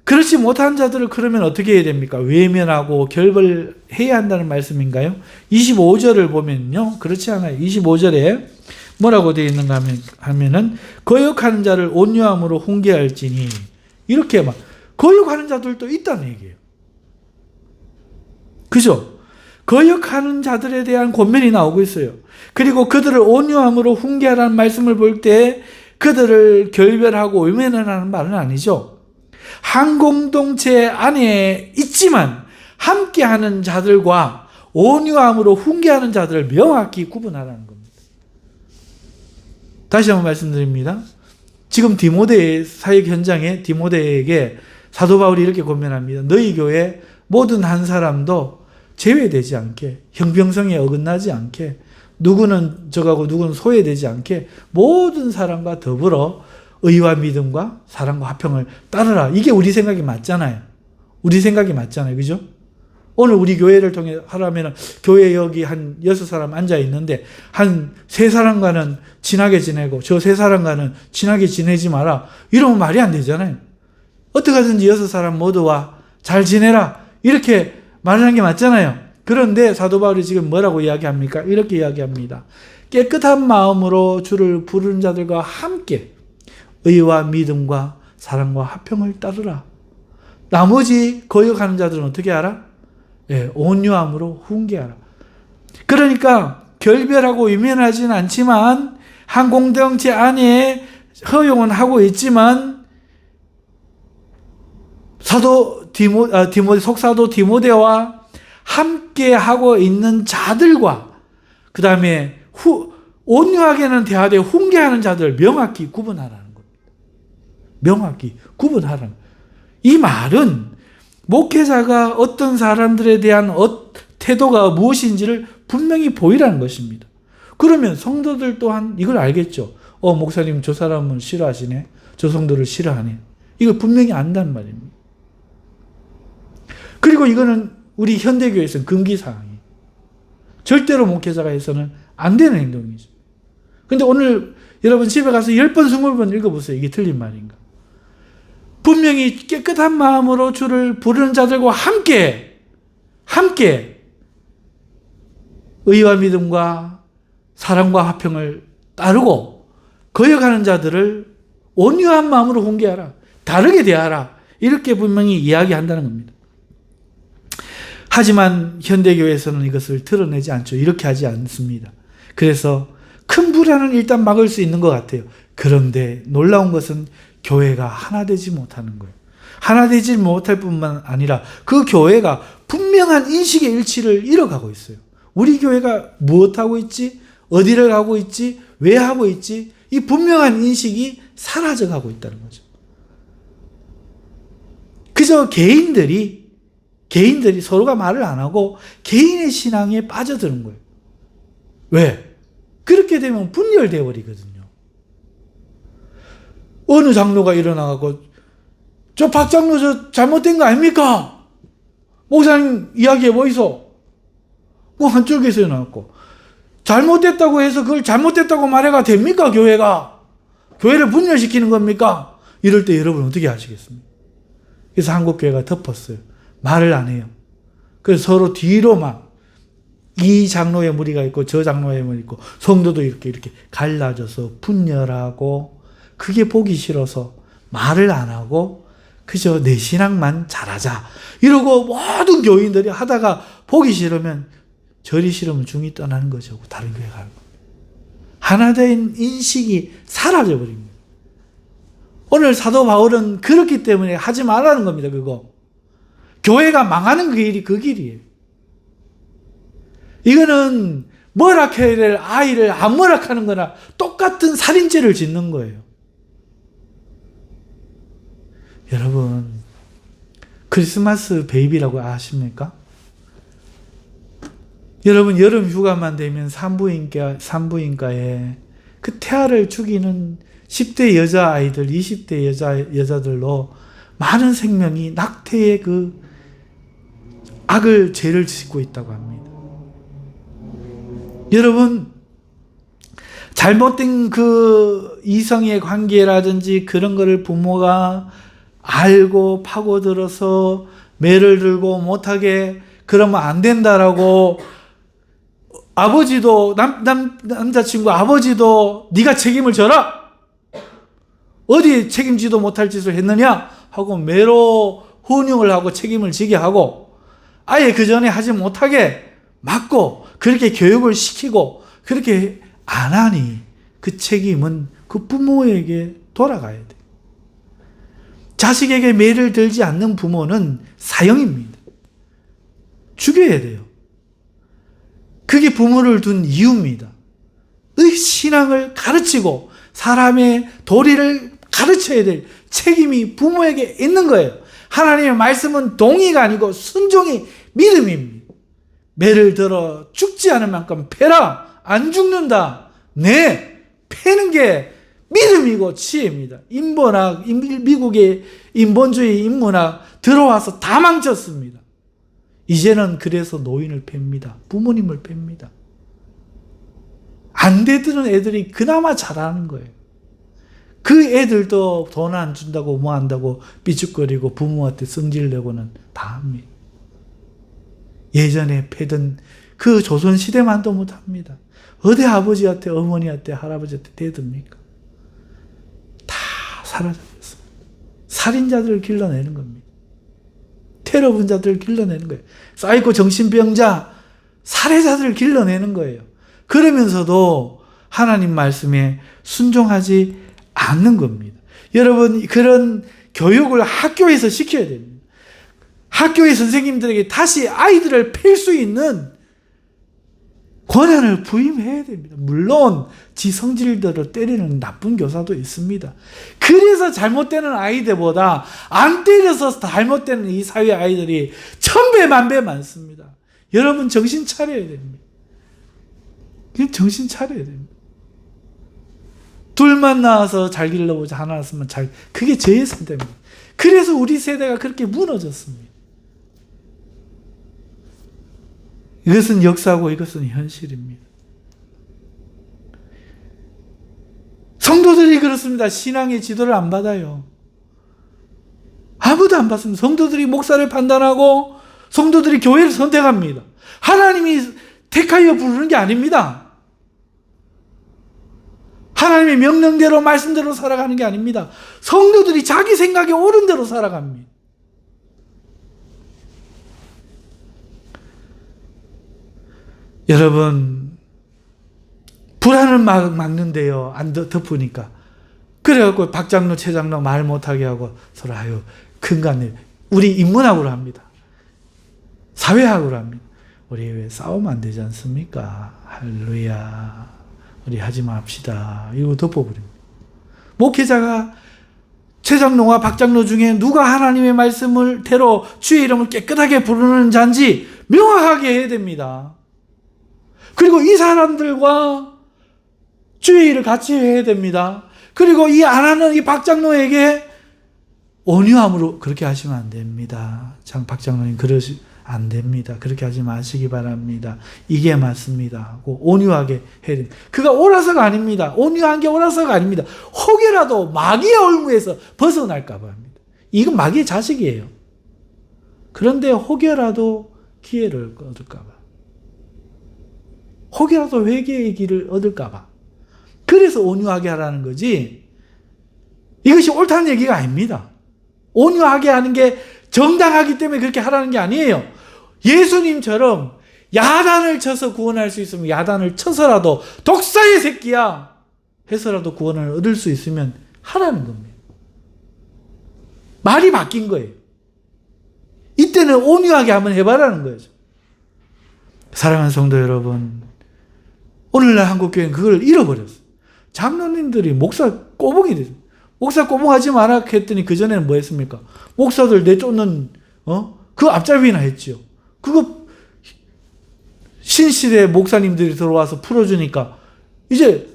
그렇지 못한 자들을 그러면 어떻게 해야 됩니까? 외면하고 결벌해야 한다는 말씀인가요? 25절을 보면요, 그렇지 않아요. 25절에 뭐라고 되어 있는가 하면은 거역하는 자를 온유함으로 훈계할지니, 이렇게 막 거역하는 자들도 있다는 얘기예요. 그죠? 거역하는 자들에 대한 권면이 나오고 있어요. 그리고 그들을 온유함으로 훈계하라는 말씀을 볼 때 그들을 결별하고 외면하라는 말은 아니죠. 한 공동체 안에 있지만 함께하는 자들과 온유함으로 훈계하는 자들을 명확히 구분하라는 겁니다. 다시 한번 말씀드립니다. 지금 디모데의 사역 현장에 디모데에게 사도 바울이 이렇게 권면합니다. 너희 교회 모든 한 사람도 제외되지 않게, 형평성에 어긋나지 않게, 누구는 저가고 누구는 소외되지 않게 모든 사람과 더불어 의와 믿음과 사랑과 화평을 따르라. 이게 우리 생각이 맞잖아요. 우리 생각이 맞잖아요. 그죠? 오늘 우리 교회를 통해 하라면 교회 여기 한 6사람 앉아 있는데 한 3사람과는 친하게 지내고 저 3사람과는 친하게 지내지 마라. 이러면 말이 안 되잖아요. 어떻게 하든지 6사람 모두와 잘 지내라. 이렇게 말하는 게 맞잖아요. 그런데 사도 바울이 지금 뭐라고 이야기합니까? 이렇게 이야기합니다. 깨끗한 마음으로 주를 부르는 자들과 함께 의와 믿음과 사랑과 화평을 따르라. 나머지 거역하는 자들은 어떻게 하라? 온유함으로 훈계하라. 그러니까 결별하고 외면하지는 않지만 한 공동체 안에 허용은 하고 있지만 속사도 디모데와 함께 하고 있는 자들과 그 다음에 온유하게는 대하되 훈계하는 자들을 명확히 구분하라는 겁니다. 명확히 구분하라는. 이 말은 목회자가 어떤 사람들에 대한 태도가 무엇인지를 분명히 보이라는 것입니다. 그러면 성도들 또한 이걸 알겠죠. 목사님 저 사람은 싫어하시네. 저 성도를 싫어하네. 이걸 분명히 안다는 말입니다. 그리고 이거는 우리 현대교회에서는 금기사항이에요. 절대로 목회자가 해서는 안 되는 행동이죠. 근데 오늘 여러분 집에 가서 10번, 20번 읽어보세요. 이게 틀린 말인가. 분명히 깨끗한 마음으로 주를 부르는 자들과 함께 의와 믿음과 사랑과 화평을 따르고 거역하는 자들을 온유한 마음으로 훈계하라. 다르게 대하라. 이렇게 분명히 이야기한다는 겁니다. 하지만 현대교회에서는 이것을 드러내지 않죠. 이렇게 하지 않습니다. 그래서 큰 불안은 일단 막을 수 있는 것 같아요. 그런데 놀라운 것은 교회가 하나 되지 못하는 거예요. 하나 되지 못할 뿐만 아니라 그 교회가 분명한 인식의 일치를 잃어가고 있어요. 우리 교회가 무엇하고 있지? 어디를 가고 있지? 왜 하고 있지? 이 분명한 인식이 사라져가고 있다는 거죠. 그저 개인들이 서로가 말을 안 하고 개인의 신앙에 빠져드는 거예요. 왜? 그렇게 되면 분열되어 버리거든요. 어느 장로가 일어나고 저 박 장로 저 잘못된 거 아닙니까? 목사님 이야기해 보이소. 뭐 한쪽에서 일어나고 잘못됐다고 해서 그걸 잘못됐다고 말해가 됩니까? 교회가 교회를 분열시키는 겁니까? 이럴 때 여러분 어떻게 하시겠습니까? 그래서 한국교회가 덮었어요. 말을 안 해요. 그래서 서로 뒤로만 이 장로의 무리가 있고 저 장로의 무리가 있고 성도도 이렇게 갈라져서 분열하고 그게 보기 싫어서 말을 안 하고 그저 내 신앙만 잘하자 이러고 모든 교인들이 하다가 보기 싫으면 절이 싫으면 중이 떠나는 거죠. 다른 교회 가는 겁니다. 하나 된 인식이 사라져버립니다. 오늘 사도 바울은 그렇기 때문에 하지 말라는 겁니다. 그거 교회가 망하는 그 길이 그 길이에요. 이거는 뭐락해야 될 아이를 안 뭐락하는 거나 똑같은 살인죄를 짓는 거예요. 여러분 크리스마스 베이비라고 아십니까? 여러분 여름 휴가만 되면 산부인과에 그 태아를 죽이는 10대 여자아이들 20대 여자들로 많은 생명이 낙태의 그 악을 죄를 짓고 있다고 합니다. 여러분 잘못된 그 이성의 관계라든지 그런 거를 부모가 알고 파고들어서 매를 들고 못하게 그러면 안 된다라고 아버지도 남자친구 아버지도 네가 책임을 져라 어디 책임지도 못할 짓을 했느냐 하고 매로 훈육을 하고 책임을 지게 하고 아예 그 전에 하지 못하게 막고 그렇게 교육을 시키고 그렇게 안 하니 그 책임은 그 부모에게 돌아가야 돼. 자식에게 매를 들지 않는 부모는 사형입니다. 죽여야 돼요. 그게 부모를 둔 이유입니다. 신앙을 가르치고 사람의 도리를 가르쳐야 될 책임이 부모에게 있는 거예요. 하나님의 말씀은 동의가 아니고 순종이 믿음입니다. 매를 들어 죽지 않을 만큼 패라. 안 죽는다. 네, 패는 게 믿음이고 지혜입니다. 인본학, 미국의 인본주의 인문학 들어와서 다 망쳤습니다. 이제는 그래서 노인을 팹니다. 부모님을 팹니다. 안 되드는 애들이 그나마 잘하는 거예요. 그 애들도 돈 안 준다고 뭐 한다고 삐죽거리고 부모한테 성질내고는 다 합니다. 예전에 패던 그 조선시대만도 못합니다. 어디 아버지한테 어머니한테 할아버지한테 대듭니까? 다 사라졌습니다. 살인자들을 길러내는 겁니다. 테러 분자들을 길러내는 거예요. 사이코 정신병자 살해자들을 길러내는 거예요. 그러면서도 하나님 말씀에 순종하지 않는 겁니다. 여러분 그런 교육을 학교에서 시켜야 됩니다. 학교의 선생님들에게 다시 아이들을 팰 수 있는 권한을 부임해야 됩니다. 물론 지 성질대로 때리는 나쁜 교사도 있습니다. 그래서 잘못되는 아이들보다 안 때려서 잘못되는 이 사회 아이들이 천배 만배 많습니다. 여러분 정신 차려야 됩니다. 정신 차려야 됩니다. 둘만 낳아서 잘 길러보자 하나 낳았으면 그게 죄의 선택입니다. 그래서 우리 세대가 그렇게 무너졌습니다. 이것은 역사고 이것은 현실입니다. 성도들이 그렇습니다. 신앙의 지도를 안 받아요. 아무도 안 받습니다. 성도들이 목사를 판단하고 성도들이 교회를 선택합니다. 하나님이 택하여 부르는 게 아닙니다. 하나님의 명령대로 말씀대로 살아가는 게 아닙니다. 성도들이 자기 생각에 옳은 대로 살아갑니다. 여러분 불안을 막는데요. 안 덮으니까. 그래갖고 박장로 최장로 말 못하게 하고 서로 큰간일 우리 인문학으로 합니다. 사회학으로 합니다. 우리 왜 싸우면 안 되지 않습니까? 할렐루야. 우리 하지 맙시다. 이거 덮어버립니다. 목회자가 최장로와 박장로 중에 누가 하나님의 말씀을 대로 주의 이름을 깨끗하게 부르는 자인지 명확하게 해야 됩니다. 그리고 이 사람들과 주의 일을 같이 해야 됩니다. 그리고 이 안 하는 이 박장로에게 온유함으로 그렇게 하시면 안 됩니다. 박장로님 그러시 안 됩니다. 그렇게 하지 마시기 바랍니다. 이게 맞습니다. 하고 온유하게 해야 됩니다. 그가 옳아서가 아닙니다. 온유한 게 옳아서가 아닙니다. 혹여라도 마귀의 올무에서 벗어날까 봐 합니다. 이건 마귀의 자식이에요. 그런데 혹여라도 기회를 얻을까 봐. 혹여라도 회개의 길을 얻을까 봐. 그래서 온유하게 하라는 거지. 이것이 옳다는 얘기가 아닙니다. 온유하게 하는 게 정당하기 때문에 그렇게 하라는 게 아니에요. 예수님처럼 야단을 쳐서 구원할 수 있으면 야단을 쳐서라도 독사의 새끼야 해서라도 구원을 얻을 수 있으면 하라는 겁니다. 말이 바뀐 거예요. 이때는 온유하게 한번 해봐라는 거죠. 사랑하는 성도 여러분, 오늘날 한국교회는 그걸 잃어버렸어요. 장로님들이 목사 꼬봉이 됐어요. 목사 꼬봉하지 마라 했더니 그전에는 뭐 했습니까? 목사들 내쫓는 그 앞잡이나 했지요. 그거 신시대 목사님들이 들어와서 풀어주니까 이제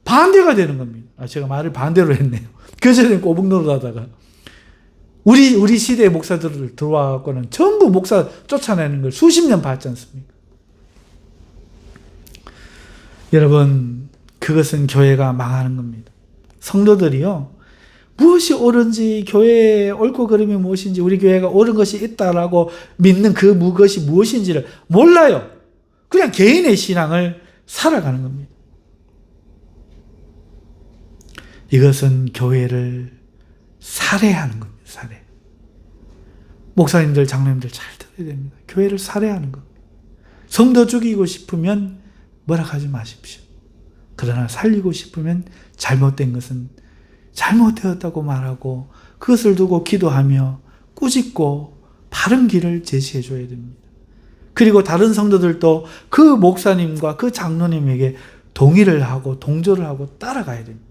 반대가 되는 겁니다. 제가 말을 반대로 했네요. 그전에는 꼬북 노릇하다가 우리 시대의 목사들을 들어와갖고는 전부 목사 쫓아내는 걸 수십 년 봤지 않습니까? 여러분 그것은 교회가 망하는 겁니다. 성도들이요 무엇이 옳은지 교회의 옳고 그름이 무엇인지 우리 교회가 옳은 것이 있다라고 믿는 그것이 무엇인지를 몰라요. 그냥 개인의 신앙을 살아가는 겁니다. 이것은 교회를 살해하는 겁니다. 살해. 목사님들 장로님들 잘 들어야 됩니다. 교회를 살해하는 겁니다. 성도 죽이고 싶으면 뭐라 하지 마십시오. 그러나 살리고 싶으면 잘못된 것은 잘못되었다고 말하고 그것을 두고 기도하며 꾸짖고 바른 길을 제시해 줘야 됩니다. 그리고 다른 성도들도 그 목사님과 그 장로님에게 동의를 하고 동조를 하고 따라가야 됩니다.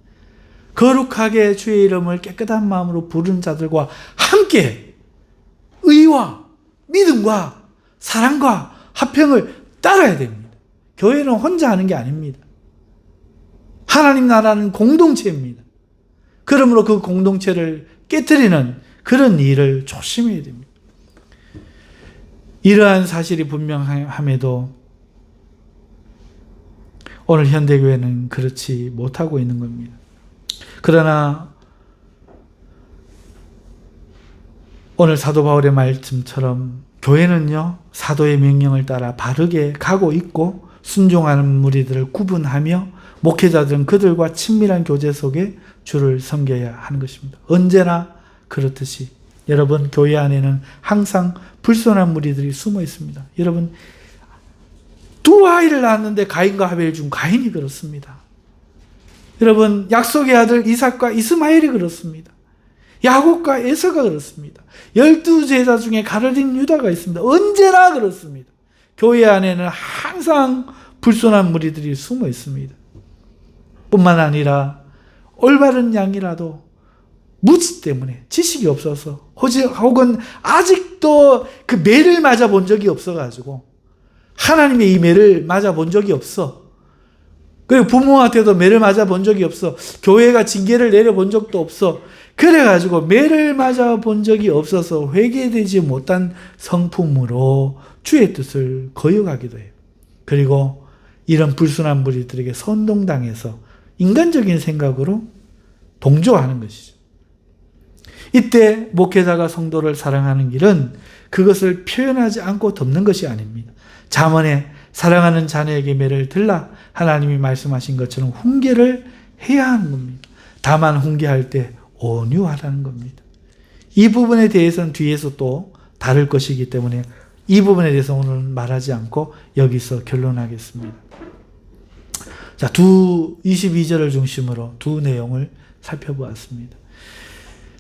거룩하게 주의 이름을 깨끗한 마음으로 부르는 자들과 함께 의와 믿음과 사랑과 화평을 따라야 됩니다. 교회는 혼자 하는 게 아닙니다. 하나님 나라는 공동체입니다. 그러므로 그 공동체를 깨트리는 그런 일을 조심해야 됩니다. 이러한 사실이 분명함에도 오늘 현대교회는 그렇지 못하고 있는 겁니다. 그러나 오늘 사도 바울의 말씀처럼 교회는요 사도의 명령을 따라 바르게 가고 있고 순종하는 무리들을 구분하며 목회자들은 그들과 친밀한 교제 속에 주를 섬겨야 하는 것입니다. 언제나 그렇듯이 여러분 교회 안에는 항상 불순한 무리들이 숨어 있습니다. 여러분 두 아이를 낳았는데 가인과 하벨 중 가인이 그렇습니다. 여러분 약속의 아들 이삭과 이스마엘이 그렇습니다. 야곱과 에서가 그렇습니다. 12제자 중에 가르린 유다가 있습니다. 언제나 그렇습니다. 교회 안에는 항상 불순한 무리들이 숨어 있습니다. 뿐만 아니라 올바른 양이라도 무지 때문에, 지식이 없어서, 혹은 아직도 그 매를 맞아본 적이 없어가지고 하나님의 이 매를 맞아본 적이 없어. 그리고 부모한테도 매를 맞아본 적이 없어. 교회가 징계를 내려본 적도 없어. 그래가지고 매를 맞아본 적이 없어서 회개되지 못한 성품으로 주의 뜻을 거역하기도 해요. 그리고 이런 불순한 무리들에게 선동당해서 인간적인 생각으로 동조하는 것이죠. 이때 목회자가 성도를 사랑하는 길은 그것을 표현하지 않고 덮는 것이 아닙니다. 잠언에 사랑하는 자녀에게 매를 들라 하나님이 말씀하신 것처럼 훈계를 해야 하는 겁니다. 다만 훈계할 때 온유하라는 겁니다. 이 부분에 대해서는 뒤에서 또 다룰 것이기 때문에 이 부분에 대해서 오늘은 말하지 않고 여기서 결론하겠습니다. 자, 22절을 중심으로 두 내용을 살펴보았습니다.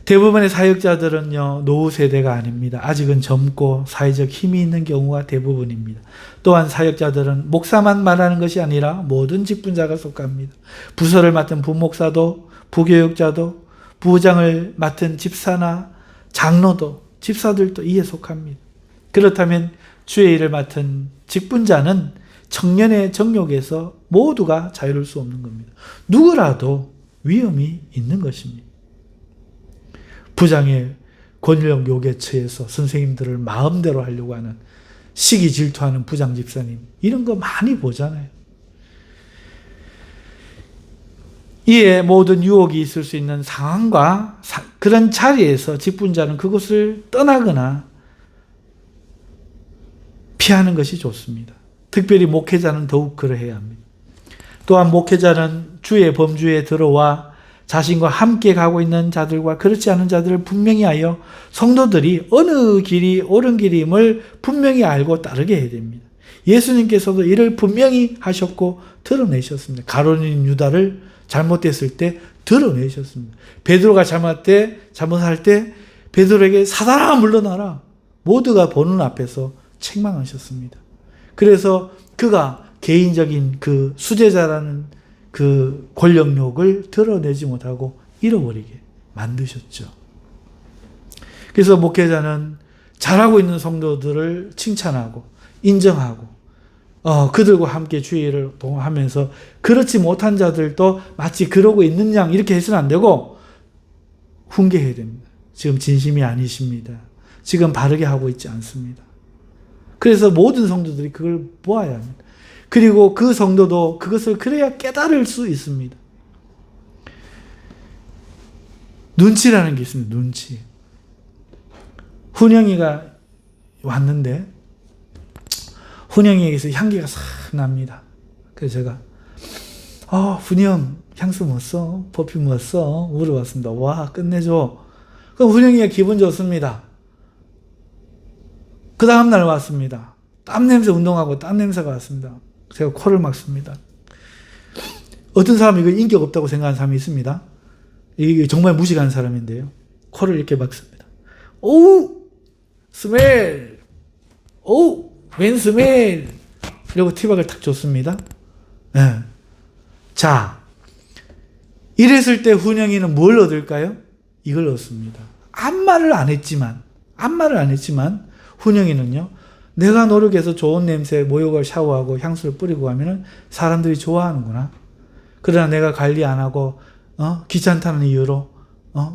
대부분의 사역자들은요, 노후 세대가 아닙니다. 아직은 젊고 사회적 힘이 있는 경우가 대부분입니다. 또한 사역자들은 목사만 말하는 것이 아니라 모든 직분자가 속합니다. 부서를 맡은 부목사도, 부교육자도, 부장을 맡은 집사나 장로도, 집사들도 이에 속합니다. 그렇다면 주의 일을 맡은 직분자는 청년의 정욕에서 모두가 자유로울 수 없는 겁니다. 누구라도 위험이 있는 것입니다. 부장의 권력 욕에 처해서 선생님들을 마음대로 하려고 하는 시기 질투하는 부장 집사님, 이런 거 많이 보잖아요. 이에 모든 유혹이 있을 수 있는 상황과 그런 자리에서 직분자는 그곳을 떠나거나 피하는 것이 좋습니다. 특별히 목회자는 더욱 그러해야 합니다. 또한 목회자는 주의 범주에 들어와 자신과 함께 가고 있는 자들과 그렇지 않은 자들을 분명히 하여 성도들이 어느 길이 옳은 길임을 분명히 알고 따르게 해야 됩니다. 예수님께서도 이를 분명히 하셨고 드러내셨습니다. 가룟 유다를 잘못됐을 때 드러내셨습니다. 베드로가 잘못할 때 베드로에게 사단아 물러나라, 모두가 보는 앞에서 책망하셨습니다. 그래서 그가 개인적인 그 수제자라는 그 권력욕을 드러내지 못하고 잃어버리게 만드셨죠. 그래서 목회자는 잘하고 있는 성도들을 칭찬하고 인정하고 그들과 함께 주의를 동하면서 그렇지 못한 자들도 마치 그러고 있는 양 이렇게 해서는 안 되고 훈계해야 됩니다. 지금 진심이 아니십니다. 지금 바르게 하고 있지 않습니다. 그래서 모든 성도들이 그걸 보아야 합니다. 그리고 그 성도도 그것을 그래야 깨달을 수 있습니다. 눈치라는 게 있습니다. 눈치. 훈영이가 왔는데 훈영이에게서 향기가 싹 납니다. 그래서 제가 훈영 향수 뭐 써? 퍼퓸 뭐 써? 물어봤습니다. 와, 끝내줘. 그럼 훈영이가 기분 좋습니다. 그 다음날 왔습니다. 땀 냄새, 운동하고 땀 냄새가 왔습니다. 제가 코를 막습니다. 어떤 사람이 이거 인격 없다고 생각하는 사람이 있습니다. 이게 정말 무식한 사람인데요. 코를 이렇게 막습니다. 오우! 스멜! 오우! 웬 스멜! 이러고 티박을 탁 줬습니다. 네. 자, 이랬을 때 훈영이는 뭘 얻을까요? 이걸 얻습니다. 아무 말을 안 했지만 훈영이는요, 내가 노력해서 좋은 냄새, 모욕을 샤워하고 향수를 뿌리고 가면은 사람들이 좋아하는구나. 그러나 내가 관리 안 하고, 귀찮다는 이유로,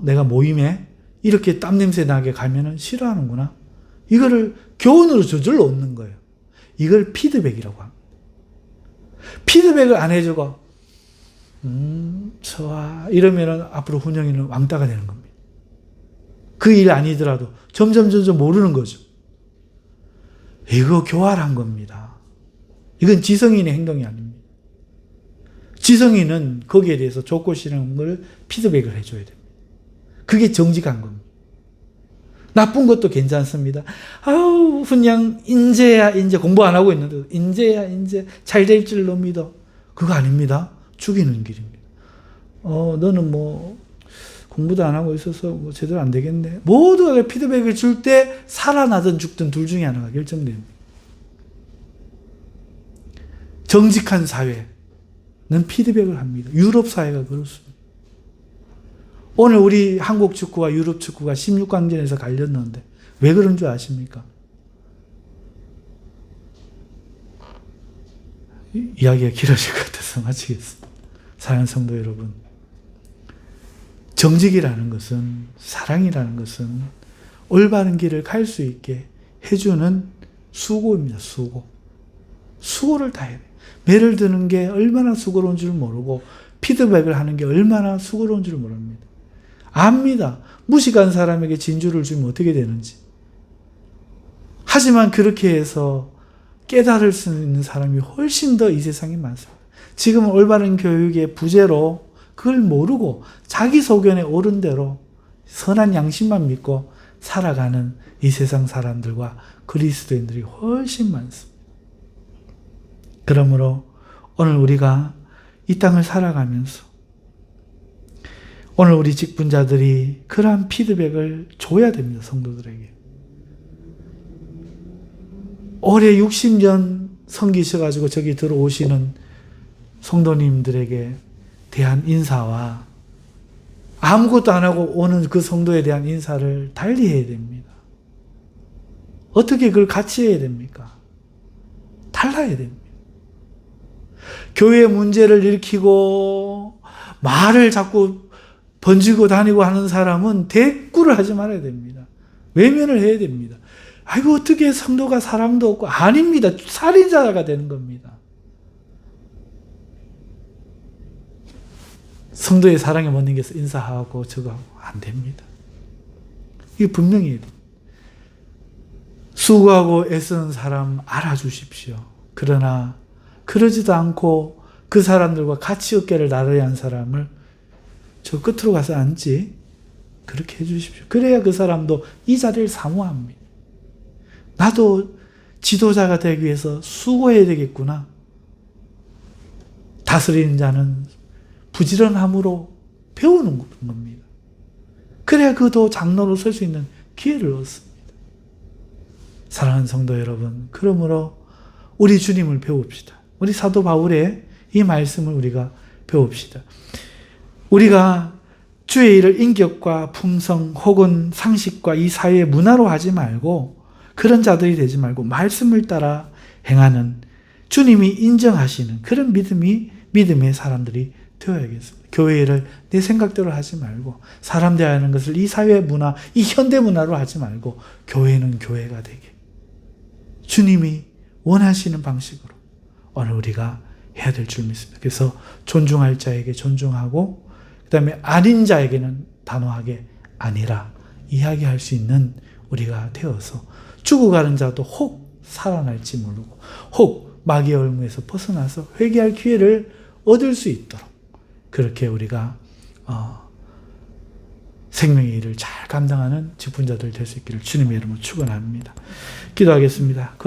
내가 모임에 이렇게 땀 냄새 나게 가면은 싫어하는구나. 이거를 교훈으로 저절로 얻는 거예요. 이걸 피드백이라고 합니다. 피드백을 안 해주고, 좋아. 이러면은 앞으로 훈영이는 왕따가 되는 겁니다. 그 일 아니더라도 점점 모르는 거죠. 이거 교활한 겁니다. 이건 지성인의 행동이 아닙니다. 지성인은 거기에 대해서 좋고 싫은 걸 피드백을 해줘야 됩니다. 그게 정직한 겁니다. 나쁜 것도 괜찮습니다. 그냥 인재야 인재, 공부 안 하고 있는데 인재야 인재, 잘 될 줄로 믿어. 그거 아닙니다. 죽이는 길입니다. 너는 뭐 공부도 안 하고 있어서 뭐 제대로 안 되겠네. 모두가 피드백을 줄 때 살아나든 죽든 둘 중에 하나가 결정됩니다. 정직한 사회는 피드백을 합니다. 유럽 사회가 그렇습니다. 오늘 우리 한국 축구와 유럽 축구가 16강전에서 갈렸는데 왜 그런 줄 아십니까? 이야기가 길어질 것 같아서 마치겠습니다. 사랑하는 성도 여러분, 정직이라는 것은, 사랑이라는 것은 올바른 길을 갈 수 있게 해주는 수고입니다. 수고를 다 해야 돼요. 매를 드는 게 얼마나 수고로운 줄 모르고 피드백을 하는 게 얼마나 수고로운 줄 모릅니다. 압니다. 무식한 사람에게 진주를 주면 어떻게 되는지. 하지만 그렇게 해서 깨달을 수 있는 사람이 훨씬 더 이 세상에 많습니다. 지금은 올바른 교육의 부재로 그걸 모르고 자기 소견에 옳은 대로 선한 양심만 믿고 살아가는 이 세상 사람들과 그리스도인들이 훨씬 많습니다. 그러므로 오늘 우리가 이 땅을 살아가면서 오늘 우리 직분자들이 그러한 피드백을 줘야 됩니다. 성도들에게. 올해 60년 섬기셔가지고 저기 들어오시는 성도님들에게 대한 인사와 아무것도 안 하고 오는 그 성도에 대한 인사를 달리 해야 됩니다. 어떻게 그걸 같이 해야 됩니까? 달라야 됩니다. 교회 문제를 일으키고 말을 자꾸 번지고 다니고 하는 사람은 대꾸를 하지 말아야 됩니다. 외면을 해야 됩니다. 아이고 어떻게 성도가 사랑도 없고, 아닙니다. 살인자가 되는 겁니다. 성도의 사랑에 못 이겨서 인사하고 저거 안 됩니다. 이게 분명히 해야 됩니다. 수고하고 애쓰는 사람 알아주십시오. 그러나 그러지도 않고 그 사람들과 같이 어깨를 나란히 한 사람을 저 끝으로 가서 앉지, 그렇게 해주십시오. 그래야 그 사람도 이 자리를 사모합니다. 나도 지도자가 되기 위해서 수고해야 되겠구나. 다스리는 자는 부지런함으로 배우는 겁니다. 그래야 그도 장로로 설 수 있는 기회를 얻습니다. 사랑하는 성도 여러분, 그러므로 우리 주님을 배웁시다. 우리 사도 바울의 이 말씀을 우리가 배웁시다. 우리가 주의 일을 인격과 품성 혹은 상식과 이 사회의 문화로 하지 말고, 그런 자들이 되지 말고 말씀을 따라 행하는, 주님이 인정하시는 그런 믿음의 사람들이 되어야겠습니다. 교회 일을 내 생각대로 하지 말고, 사람 대하는 것을 이 사회 문화, 이 현대 문화로 하지 말고, 교회는 교회가 되게 주님이 원하시는 방식으로 오늘 우리가 해야 될 줄 믿습니다. 그래서 존중할 자에게 존중하고, 그 다음에 아닌 자에게는 단호하게 아니라 이야기할 수 있는 우리가 되어서 죽어가는 자도 혹 살아날지 모르고 혹 마귀의 얼무에서 벗어나서 회개할 기회를 얻을 수 있도록 그렇게 우리가 생명의 일을 잘 감당하는 직분자들 될 수 있기를 주님의 이름으로 축원합니다. 기도하겠습니다.